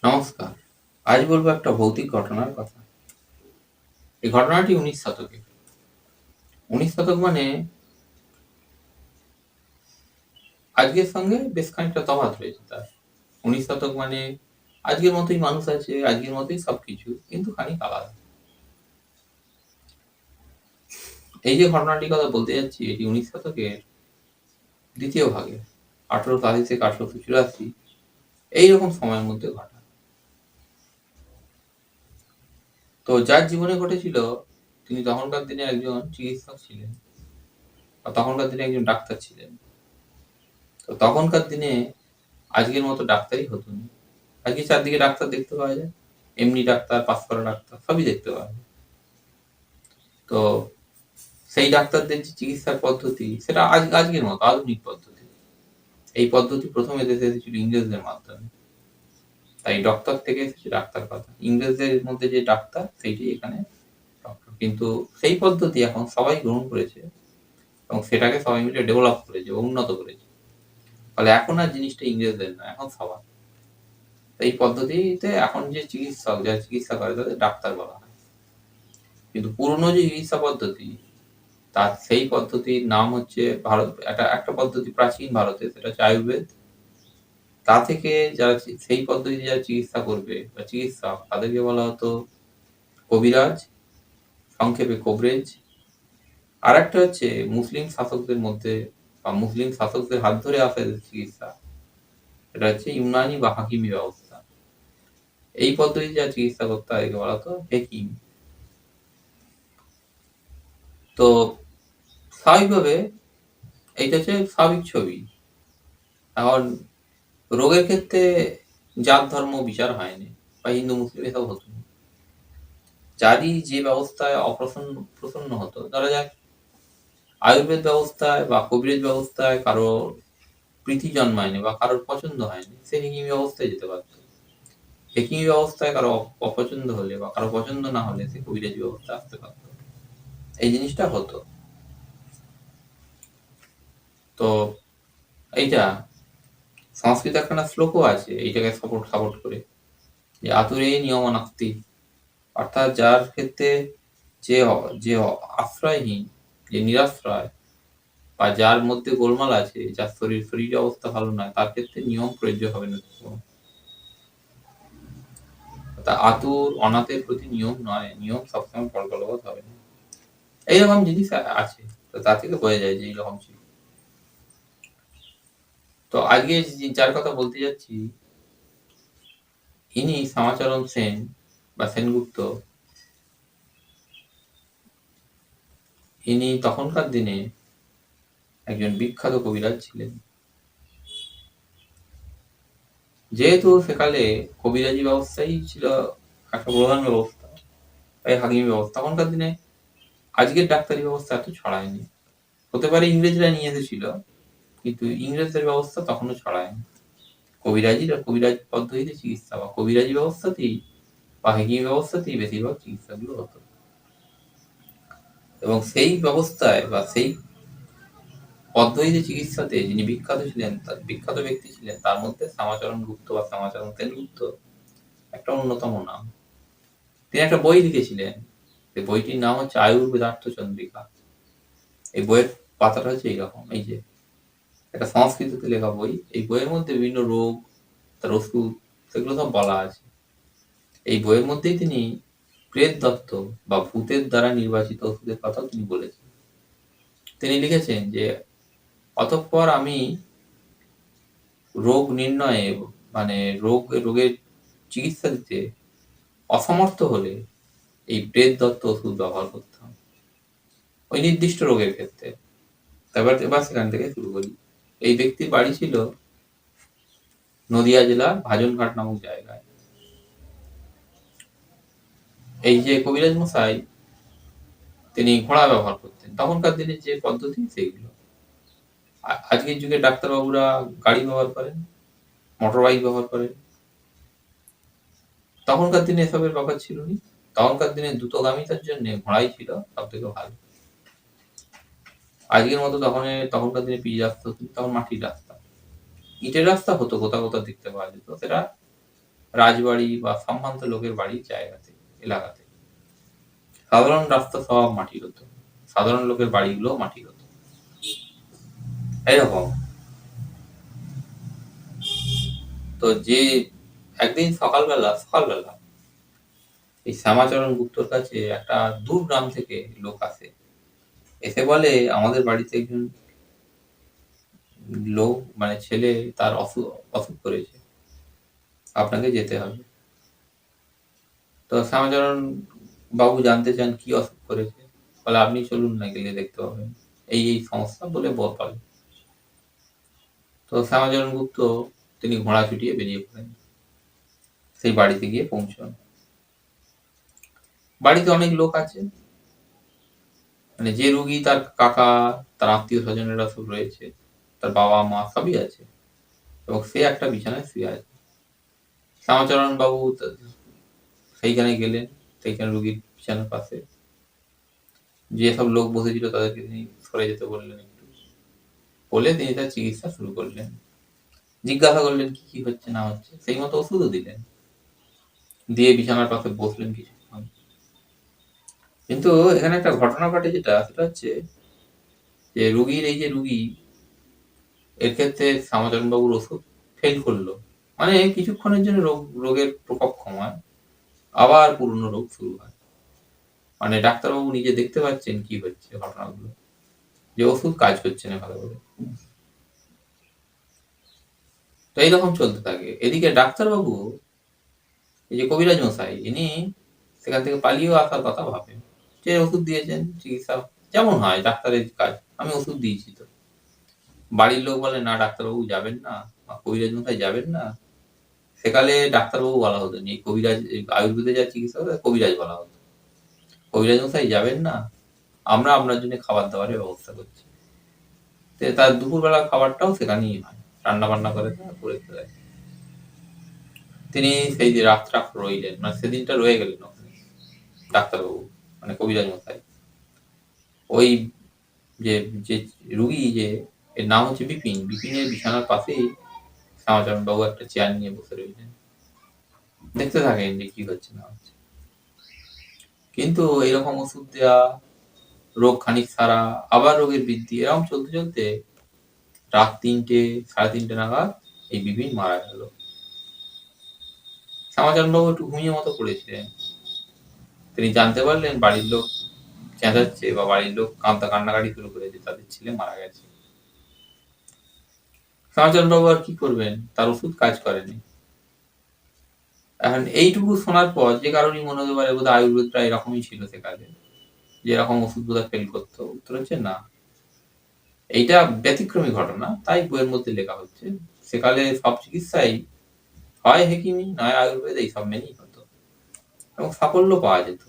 নমস্কার। আজ বলব একটা ভৌতিক ঘটনার কথা। এই ঘটনাটি ১৯ শতকের। ১৯ শতক মানে আজকের সঙ্গে বেশ খানিকটা তফাৎ রয়েছে তার। ১৯ শতক মানে আজকের মতোই মানুষ আছে, আজকের মতোই সবকিছু, কিন্তু খানিক আলাদা। এই যে ঘটনাটির কথা বলতে যাচ্ছি, এটি ১৯ শতকের দ্বিতীয় ভাগে ১৮৮০ থেকে ১৮৮৪ এইরকম সময়ের মধ্যে ঘটা। তো যার জীবনে ঘটেছিল, তিনি তখনকার দিনে একজন চিকিৎসক ছিলেন বা তখনকার দিনে একজন ডাক্তার ছিলেন। তো তখনকার দিনে আজকের মতো ডাক্তারি হতো না। আজকে চারদিকে ডাক্তার দেখতে পাওয়া যায়। এমনি ডাক্তার, পাস করা ডাক্তার সবই দেখতে পাওয়া যায়। তো সেই ডাক্তারদের যে চিকিৎসার পদ্ধতি সেটা আজকের মতো আধুনিক পদ্ধতি। এই পদ্ধতি ১ম এদেশে এসেছিল ইংরেজদের মাধ্যমে। তাই ডক্টর থেকে এসেছে ডাক্তার কথা। ইংরেজদের মধ্যে যে ডাক্তার সেইটাই এখানে ডক্টর। কিন্তু সেই পদ্ধতি এখন সবাই গ্রহণ করেছে এবং সেটাকে সবাই মিলে ডেভেলপ করেছে, উন্নত করেছে। ফলে এখন আর জিনিসটা ইংরেজদের না, এখন সবার। এই পদ্ধতিতে এখন যে চিকিৎসক যারা চিকিৎসা করে তাদের ডাক্তার বলা হয়। কিন্তু পুরনো যে চিকিৎসা পদ্ধতি তার সেই পদ্ধতির নাম হচ্ছে একটা পদ্ধতি প্রাচীন ভারতে, সেটা হচ্ছে আয়ুর্বেদ। তা থেকে যারা সেই পদ্ধতিতে যারা চিকিৎসা করবে বা চিকিৎসক তাদেরকে বলা হতো কবিরাজ, সংক্ষেপে কবরেজ। আরেকটা হচ্ছে মুসলিম শাসকদের মধ্যে বা মুসলিম শাসকদের হাত ধরে আসা যে চিকিৎসা, এটা হচ্ছে ইউনানি বা হাকিমি ব্যবস্থা। এই পদ্ধতিতে যারা চিকিৎসা করতে তাদেরকে বলা হতো হেকিম। তো স্বাভাবিকভাবে এইটা হচ্ছে স্বাভাবিক ছবি। এখন রোগের ক্ষেত্রে জাত ধর্ম বিচার হয়নি বা হিন্দু মুসলিম এসব হতো না। যারই যে ব্যবস্থায় প্রসন্ন হতো, ধরা যাক আয়ুর্বেদ ব্যবস্থায় বা কবিরাজ ব্যবস্থায় কারো প্রীতি জন্মায়নি বা কারোর পছন্দ হয়নি, সে হেকিমি ব্যবস্থায় যেতে পারত। হেকিমি ব্যবস্থায় কারো অপছন্দ হলে বা কারো পছন্দ না হলে সে কবিরাজি ব্যবস্থায় আসতে পারত। এই জিনিসটা হতো। তো এইটা সংস্কৃত একখানা শ্লোকও আছে এইটাকে সাপোর্ট করে, যে আতুরে নিয়মানাস্তি, অর্থাৎ যার ক্ষেত্রে যে যে আশ্রয়হীন, যে নিরাশ্রয় বা যার মধ্যে গোলমাল আছে, যার শরীর অবস্থা ভালো নয়, তার ক্ষেত্রে নিয়ম প্রযোজ্য হবে না। তা আতুর অনাথের প্রতি নিয়ম নয়, নিয়ম সবসময় বলবৎ হবে না। এইরকম জিনিস আছে। তো তা থেকে বোঝা যায় যে এইরকম ছিল। তো আজকে যার কথা বলতে যাচ্ছি, ইনি শ্যামাচরণ সেন বা সেনগুপ্ত। ইনি তখনকার দিনে একজন বিখ্যাত কবিরাজ ছিলেন। যেহেতু সেকালে কবিরাজি ব্যবস্থাই ছিল একটা প্রধান ব্যবস্থা, তাই হাকিমি ব্যবস্থা তখনকার দিনে আজকের ডাক্তারি ব্যবস্থা এত ছড়ায়নি। হতে পারে ইংরেজরা নিয়ে এসেছিল, কিন্তু ইংরেজদের ব্যবস্থা তখনও ছড়ায়নি। কবিরাজ পদ্ধতিতে চিকিৎসা বা কবিরাজি ব্যবস্থাতেই বা হেকিমি ব্যবস্থাতেই বেশিরভাগ চিকিৎসাগুলো হতো। এবং সেই ব্যবস্থায় বা সেই পদ্ধতিতে চিকিৎসাতে যিনি বিখ্যাত ছিলেন, তার বিখ্যাত ব্যক্তি ছিলেন, তার মধ্যে শ্যামাচরণ গুপ্ত বা শ্যামাচরণ সেনগুপ্ত একটা অন্যতম নাম। তিনি একটা বই লিখেছিলেন, সেই বইটির নাম হচ্ছে আয়ুর্বেদার্থ চন্দ্রিকা। এই বইয়ের পাতাটা হচ্ছে এইরকম, এই যে একটা সংস্কৃততে লেখা বই। এই বইয়ের মধ্যে বিভিন্ন রোগ, তার ওষুধ, সেগুলো সব বলা আছে। এই বইয়ের মধ্যেই তিনি প্রেত দত্ত বা ভূতের দ্বারা নির্বাচিত ওষুধের কথাও তিনি বলেছেন। তিনি লিখেছেন যে অতঃপর আমি রোগ নির্ণয়ে মানে রোগের চিকিৎসা দিতে অসমর্থ হলে এই প্রেত দত্ত ওষুধ ব্যবহার করতাম ওই নির্দিষ্ট রোগের ক্ষেত্রে। এবার সেখান থেকে শুরু করি। এই ব্যক্তির বাড়ি ছিল নদিয়া জেলার ভাজনঘাট নামক জায়গায়। এই যে কবিরাজ মশাই, তিনি ঘোড়া ব্যবহার করতেন। তখনকার দিনে যে পদ্ধতি সেইগুলো। আজকের যুগে ডাক্তারবাবুরা গাড়ি ব্যবহার করেন, মোটর বাইক ব্যবহার করেন। তখনকার দিনে এসবের ব্যাপার ছিল না। তখনকার দিনে দ্রুতগামিতার জন্য ঘোড়াই ছিল সব থেকে ভালো। আজকের মতো তখনকার দিনে পিচ রাস্তা হতো, তখন মাটির রাস্তা। ইটের রাস্তা হতো, কোথাও কোথাও দেখতে পাওয়া যেত। সেটা রাজবাড়ি বা সম্ভ্রান্ত লোকের বাড়ির জায়গাতে, এলাকাতে। সাধারণ রাস্তা সব মাটির হতো। সাধারণ লোকের বাড়িগুলোও মাটির হতো। এইরকম। তো যে একদিন সকালবেলা এই শ্যামাচরণ গুপ্তর কাছে একটা দূর গ্রাম থেকে লোক আসে। এসে বলে, আমাদের বাড়িতে একজন লোক মানে ছেলে তার অসুখ করেছে। আপনাকে যেতে হবে। তো শ্যামাচরণ বাবু জানতে চান কি অসুখ করেছে। বলে, আপনি চলুন না, গেলে দেখতে পাবেন। এই সমস্যা বলে বলে। তো শ্যামাচরণ গুপ্ত তিনি ঘোড়া ছুটিয়ে বেরিয়ে পড়েন। সেই বাড়িতে গিয়ে পৌঁছান। বাড়িতে অনেক লোক আছে। মানে যে রুগী তার কাকা, তার আত্মীয় স্বজনেরা সব রয়েছে, তার বাবা মা সবই আছে, এবং সে একটা বিছানায় শুয়ে আছে। শ্যামাচরণ বাবু সেইখানে গেলেন, সেইখানে রুগীর বিছানার পাশে। যে সব লোক বসেছিল তাদেরকে তিনি সরে যেতে বললেন একটু, বলে তিনি তার চিকিৎসা শুরু করলেন। জিজ্ঞাসা করলেন কি কি হচ্ছে না হচ্ছে, সেই মতো ওষুধও দিলেন, দিয়ে বিছানার পাশে বসলেন কিছুক্ষণ। কিন্তু এখানে একটা ঘটনা ঘটে, সেটা হচ্ছে যে রুগী এর ক্ষেত্রে শ্যামাচরণ বাবুর ওষুধ ফেল করলো। মানে কিছুক্ষণের জন্য রোগের প্রকোপ কমায়, আবার পুরনো রোগ শুরু হয়। মানে ডাক্তারবাবু নিজে দেখতে পাচ্ছেন কি হচ্ছে ঘটনাগুলো, যে ওষুধ কাজ করছে না ভালো করে। তো এইরকম চলতে থাকে। এদিকে ডাক্তারবাবু, এই যে কবিরাজ মশাই, ইনি সেখান থেকে পালিয়েও আসার কথা ভাবেন। যে ওষুধ দিয়েছেন, চিকিৎসা যেমন হয় ডাক্তারের কাজ, আমি ওষুধ দিয়েছি তো। বাড়ির লোক বলে, না ডাক্তারবাবু যাবেন না, কবিরাজ মশাই যাবেন না। সেকালে ডাক্তারবাবু বলা হতো, এই কবিরাজ, আয়ুর্বেদে যা চিকিৎসা হতো কবিরাজ বলা হতো। কবিরাজ মশাই যাবেন না, আমরা আপনার জন্য খাবার দাবারের ব্যবস্থা করছি। তার দুপুরবেলা খাবারটাও সেখানেই হয়, রান্না বান্না করে দেয়। তিনি সেই যে রাতটা রইলেন, মানে সেদিনটা রয়ে গেলেন ওখানে ডাক্তারবাবু, মানে কবিরাজ মশাই। ওই যে যে রুগী, যে এর নাম হচ্ছে বিপিনের বিছানার পাশেই শ্যামাচরণ বাবু একটা চেয়ার নিয়ে বসে রইলেন, দেখতে থাকেন যে কি হচ্ছে না হচ্ছে। কিন্তু এইরকম ওষুধ দেওয়া, রোগ খানিক সারা, আবার রোগের বৃদ্ধি, এরকম চলতে চলতে রাত 3টে, 3:30 নাগাদ এই বিপিন মারা গেল। শ্যামাচরণ বাবু একটু ঘুমিয়ে মতো পড়েছিলেন। তিনি জানতে পারলেন বাড়ির লোক চেঁচাচ্ছে, বা বাড়ির লোক কান্নাকাটি শুরু করেছে, তাদের ছেলে মারা গেছে। শ্যামাচরণ বাবু আর কি করবেন, তার ওষুধ কাজ করেনি। এখন এইটুকু শোনার পর যে কারণেই মনে হতে পারে বোধহয় আয়ুর্বেদটা এরকমই ছিল সেকালে, যে এরকম ওষুধ বোধহয় ফেল করতো। উত্তর হচ্ছে না, এইটা ব্যতিক্রমী ঘটনা, তাই বইয়ের মধ্যে লেখা হচ্ছে। সেকালে সব চিকিৎসাই হয় হেকিমি, নয় আয়ুর্বেদ, এই সব মেনেই হতো, এবং সাফল্য পাওয়া যেত,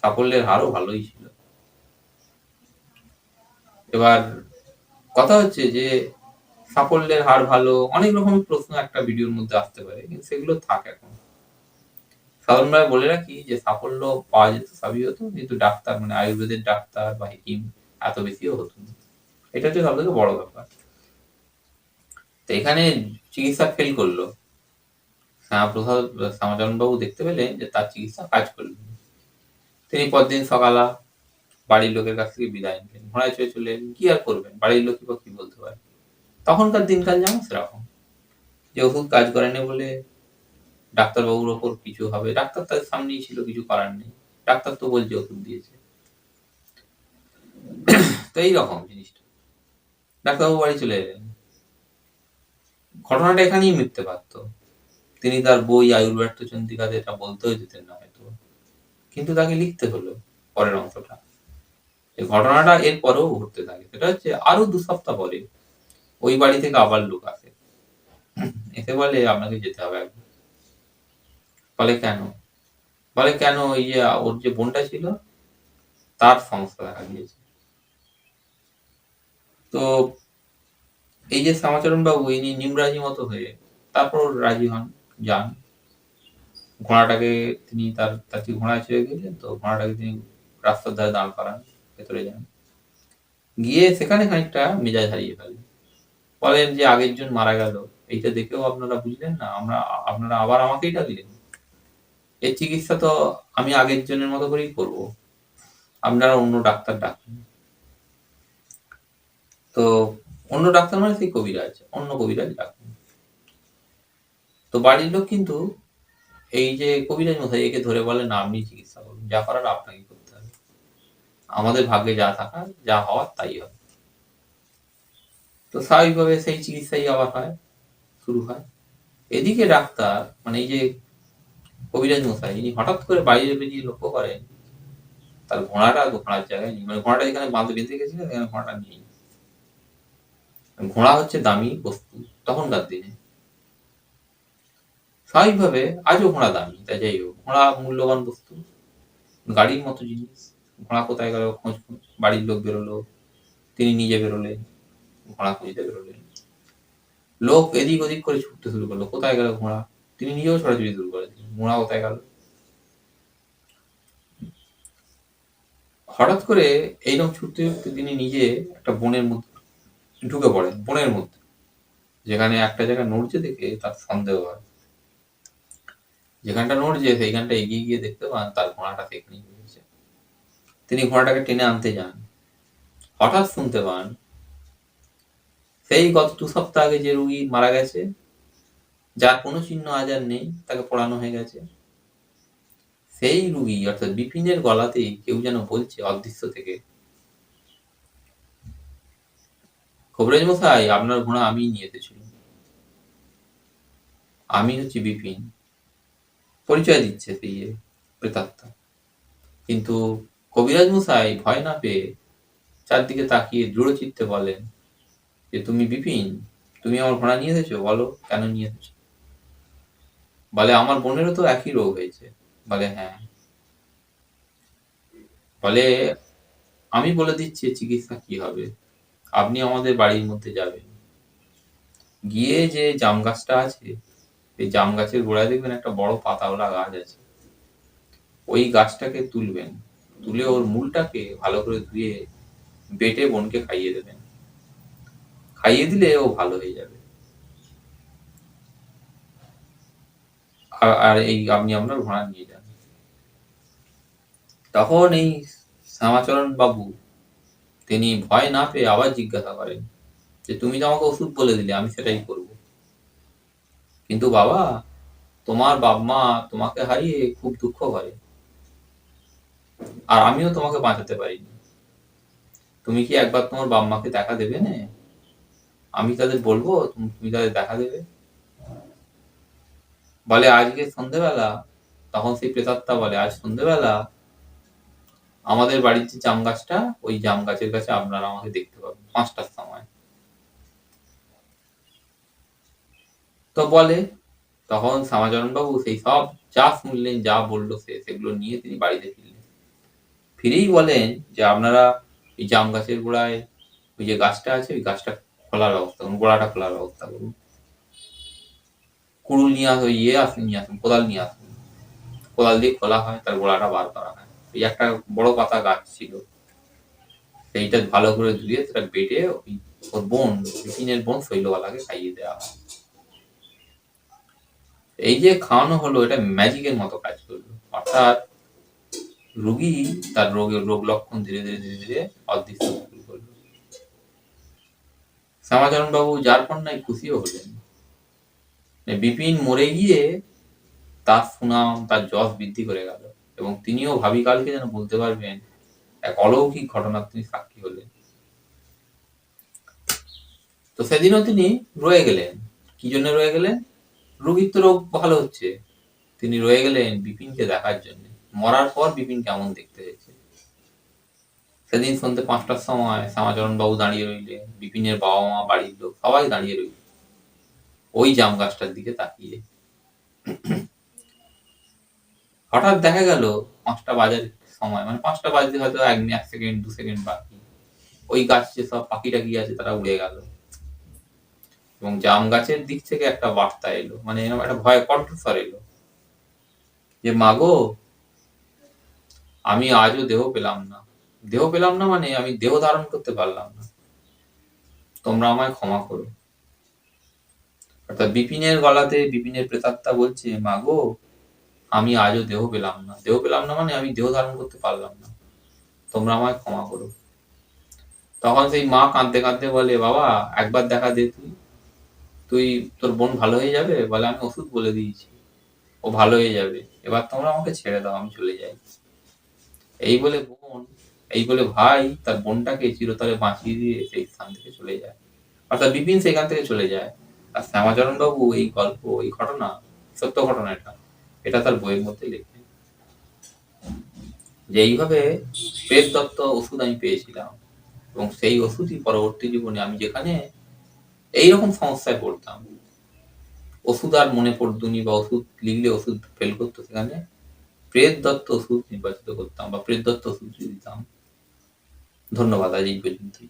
সাফল্যের হারও ভালোই ছিল। এবার কথা হচ্ছে যে সাফল্যের হার ভালো, অনেক রকমের প্রশ্ন একটা ভিডিওর মধ্যে আসতে পারে, কিন্তু সেগুলো থাক। এখন সাধারণভাবে বলে রাখি যে সাফল্য পাওয়া যেত, সবই হতো, কিন্তু ডাক্তার মানে আয়ুর্বেদের ডাক্তার বা হেকিম এত বেশিও হতো না। এটা হচ্ছে সব থেকে বড় ব্যাপার। তো এখানে চিকিৎসা ফেল করলো, শ্যামাচরণ বাবু দেখতে পেলেন যে তার চিকিৎসা কাজ করলো। তিনি পরদিন সকালা বাড়ির লোকের কাছ থেকে বিদায় নিলেন, ঘোড়ায় চড়ে চলে এলেন। কি আর করবেন, বাড়ির লোকই বা কি বলতে পারে। তখনকার দিনকাল যেমন সেরকম, যে ওষুধ কাজ করেনি বলে ডাক্তারবাবুর ওপর কিছু হবে, ডাক্তার তার সামনেই ছিল, কিছু করার নেই। ডাক্তার তো বলছে ওষুধ দিয়েছে। তো এইরকম জিনিসটা, ডাক্তারবাবু বাড়ি চলে এলেন। ঘটনাটা এখানেই মিটতে পারত, তিনি তার বই আয়ুর্বেদ চন্দ্রিকাতে এটা বলতেও যেতেন না হয়তো, কিন্তু তাকে লিখতে হলো পরের অংশটা। এই ঘটনাটা এর পরেও ঘটতে থাকে। সেটা হচ্ছে আরো 2 সপ্তাহ পরে ওই বাড়ি থেকে আবার লোক আসে, এসে বলে আপনাকে যেতে হবে একবার। বলে কেন? বলে কেন, এই যে ওর যে বোনটা ছিল তার সমস্যা দেখা দিয়েছে। তো এই যে শ্যামাচরণ বাবু, ইনি নিমরাজি মতো হয়ে তারপর রাজি হন, যান। ঘোড়াটাকে তিনি তার যে ঘোড়ায় চেপে গেলেন, তো ঘোড়াটাকে তিনি রাস্তার ধারে দাঁড় করান, ভেতরে যান, গিয়ে সেখানে খানিকটা মেজাজ হারিয়ে ফেলেন। বলেন যে আগের জন মারা গেল, এইটা দেখেও আপনারা বুঝলেন না, আপনারা আবার আমাকেই ডাকলেন। এর চিকিৎসা তো আমি আগের জনের মতো করেই করব। আপনারা অন্য ডাক্তার ডাকুন। তো অন্য ডাক্তার মানে সেই কবিরাজ, অন্য কবিরাজ ডাকুন। তো বাড়ির লোক কিন্তু এই যে কবিরাজ মশাই একে ধরে বলে না, আপনি চিকিৎসা করুন, যা করার আপনাকে করতে হবে, আমাদের ভাগ্যে যা থাকার যা হওয়ার তাই হবে। তো স্বাভাবিকভাবে সেই চিকিৎসাই আবার হয়, শুরু হয়। এদিকে ডাক্তার মানে এই যে কবিরাজ মশাই ইনি হঠাৎ করে বাইরে বেরিয়ে লক্ষ্য করেন তার ঘোড়ার জায়গায় নেই, মানে ঘোড়াটা যেখানে বেঁধে গেছিল সেখানে ঘোড়াটা নেই। ঘোড়া হচ্ছে দামি বস্তু তখনকার দিনে, স্বাভাবিকভাবে আজও ঘোড়া দামি, তাই যাই হোক ঘোড়া মূল্যবান বস্তু, গাড়ির মতো জিনিস। ঘোড়া কোথায় গেল খোঁজ, বাড়ির লোক বেরোলো, তিনি নিজে বেরোলেন, ঘোড়া খুঁজতে বেরোলেন। লোক এদিক ওদিক করে ছুটতে শুরু করলো, কোথায় গেল ঘোড়া, তিনি নিজেও ছোটাছুটি শুরু করেছিলেন, ঘোড়া কোথায় গেল। হঠাৎ করে এইরকম ছুটতে ছুটতে তিনি নিজে একটা বনের মধ্যে ঢুকে পড়েন, বনের মধ্যে, যেখানে একটা জায়গা নড়ছে দেখে তার সন্দেহ হয়। যেখানটা নড়ছে সেইখানটা এগিয়ে গিয়ে দেখতে পান তার ঘোড়াটা সেখানেই রয়েছে। তিনি ঘোড়াটাকে টেনে আনতে যান, হঠাৎ শুনতে পান সেই গত 2 সপ্তাহ আগে যে রুগী মারা গেছে, যার কোনো চিহ্ন আজ আর নেই, তাকে পোড়ানো হয়ে গেছে, সেই রুগী অর্থাৎ বিপিনের গলাতেই কেউ যেন বলছে অদৃশ্য থেকে, কবিরাজ মশাই আপনার ঘোড়া আমিই নিয়ে এসেছিলাম, আমি হচ্ছি বিপিন। পরিচয় দিচ্ছে সেই প্রেতাত্মা। কিন্তু কবিরাজ মশাই ভয় না পেয়ে চারদিকে তাকিয়ে দৃঢ় চিত্তে বলেন যে তুমি বিপিন, তুমি আমার ঘোড়া নিয়ে এসেছো, বলো কেন নিয়ে এসেছো। বলে আমার বোনেরও তো একই রোগ হয়েছে। বলে হ্যাঁ। বলে আমি বলে দিচ্ছি চিকিৎসা কি হবে, আপনি আমাদের বাড়ির মধ্যে যাবেন, গিয়ে যে জাম গাছটা আছে এই জাম গাছের গোড়ায় দেখবেন একটা বড় পাতাওয়ালা গাছ আছে, ওই গাছটাকে তুলবেন, তুলে ওর মূলটাকে ভালো করে ধুয়ে বেটে বোনকে খাইয়ে দেবেন, খাইয়ে দিলে ও ভালো হয়ে যাবে। আর এই আপনি আপনার ঘোড়া নিয়ে যান। তখন এই শ্যামাচরণ বাবু তিনি ভয় না পেয়ে আবার জিজ্ঞাসা করেন যে তুমি তো আমাকে ওষুধ বলে দিলে, আমি সেটাই করব, কিন্তু বাবা তোমার বাপ-মা তোমাকে হারিয়ে খুব দুঃখ করে, আর আমিও তোমাকে বাঁচাতে পারিনি, তুমি কি একবার তোমার বাপ-মাকে দেখা দেবে না, আমি তাদের বলবো তুমি তাদের দেখা দেবে। বলে আজকে সন্ধ্যেবেলা, তখন সেই প্রেতাত্মা বলে আজ সন্ধ্যেবেলা আমাদের বাড়ির যে জাম গাছটা, ওই জাম গাছের কাছে আপনারা আমাকে দেখতে পাবেন 5টার সময়। তো বলে তখন শ্যামাচরণ বাবু সেই সব যা শুনলেন যা বললো সেগুলো নিয়ে তিনি বাড়িতে ফিরলেন। ফিরেই বলেন যে আপনারা এই জাম গাছের গোড়ায় ওই যে গাছটা আছে ওই গাছটা খোলার ব্যবস্থা করুন, গোড়াটা খোলার ব্যবস্থা করুন, কুড়ুল নিয়ে আসুন, কোদাল নিয়ে আসুন, কোদাল দিয়ে খোলা হয়, তার গোড়াটা বার করা হয়। এই একটা বড় পাতা গাছ ছিল, সেইটা ভালো করে ধুয়ে সেটা বেটে ওর বোন বিপিনের বোন শৈলবালাকে খাইয়ে দেওয়া হয়। এই যে খাওয়ানো হলো এটা ম্যাজিকের মতো কাজ করলো, অর্থাৎ রোগী তার রোগ লক্ষণ ধীরে ধীরে ধীরে ধীরে অদৃশ্য শুরু করলো। শ্যামাচরণ বাবু যার কন্যায় খুশিও হলেন, বিপিন মরে গিয়ে তার সুনাম তার যশ বৃদ্ধি করে গেল, এবং তিনিও ভাবি কালকে যেন বলতে পারবেন এক অলৌকিক ঘটনার তিনি সাক্ষী হলেন। তো সেদিনও তিনি রয়ে গেলেন, কি জন্য রয়ে গেলেন, রোগীর তো রোগ ভালো হচ্ছে, তিনি রয়ে গেলেন বিপিনকে দেখার জন্য, মরার পর বিপিন কেমন দেখতে হয়েছে। সেদিন সন্ধ্যে 5টার সময় শ্যামাচরণ বাবু দাঁড়িয়ে রইলেন, বিপিনের বাবা-মা বাড়ির লোক সবাই দাঁড়িয়ে রইল ওই জাম গাছটার দিকে তাকিয়ে। হঠাৎ দেখা গেল 5টা বাজার সময়, মানে 5টা বাজতে হয়তো 1 সেকেন্ড 2 সেকেন্ড বাকি, ওই গাছে সব পাখি টাকি আছে তারা উড়ে গেল, এবং জাম গাছের দিক থেকে একটা বার্তা এলো, মানে এরকম একটা ভয় কণ্ঠস্বর এলো যে মাগো আমি আজও দেহ পেলাম না, দেহ পেলাম না মানে আমি দেহ ধারণ করতে পারলাম না, তোমরা আমায় ক্ষমা করো। অর্থাৎ বিপিনের গলাতে বিপিনের প্রেতাত্মা বলছে, মা গো, আমি আজও দেহ পেলাম না। দেহ পেলাম না মানে আমি দেহ ধারণ করতে পারলাম না। তোমরা আমায় ক্ষমা করো। তখন সেই মা কাঁদতে কাঁদতে বলে, বাবা একবার দেখা দে তুই, তুই তোর বোন ভালো হয়ে যাবে? বলে, আমি ওষুধ বলে দিয়েছি, ও ভালো হয়ে যাবে। এবার তোমরা আমাকে ছেড়ে দাও, আমি চলে যাই। এই বলে বোন, এই বলে ভাই তার বোনটাকে চিরতরে বাঁচিয়ে দিয়ে সেই স্থান থেকে চলে যায়। অর্থাৎ বিপিন সেখান থেকে চলে যায়। আর শ্যামাচরণ বাবু এই গল্প, এই ঘটনা, সত্য ঘটনা এটা তার বইয়ের মধ্যে লেখেন। যে এইভাবে প্রেতদত্ত ওষুধ আমি পেয়েছিলাম এবং সেই ওষুধই পরবর্তী জীবনে আমি যেখানে এইরকম সমস্যায় পড়তাম, ওষুধ আর মনে পড়তুনি বা ওষুধ লিখলে ওষুধ ফেল করতো, সেখানে প্রেতদত্ত ওষুধ নির্বাচিত করতাম বা প্রেতদত্ত ওষুধ দিতাম। ধন্যবাদ, আজ এই পর্যন্তই।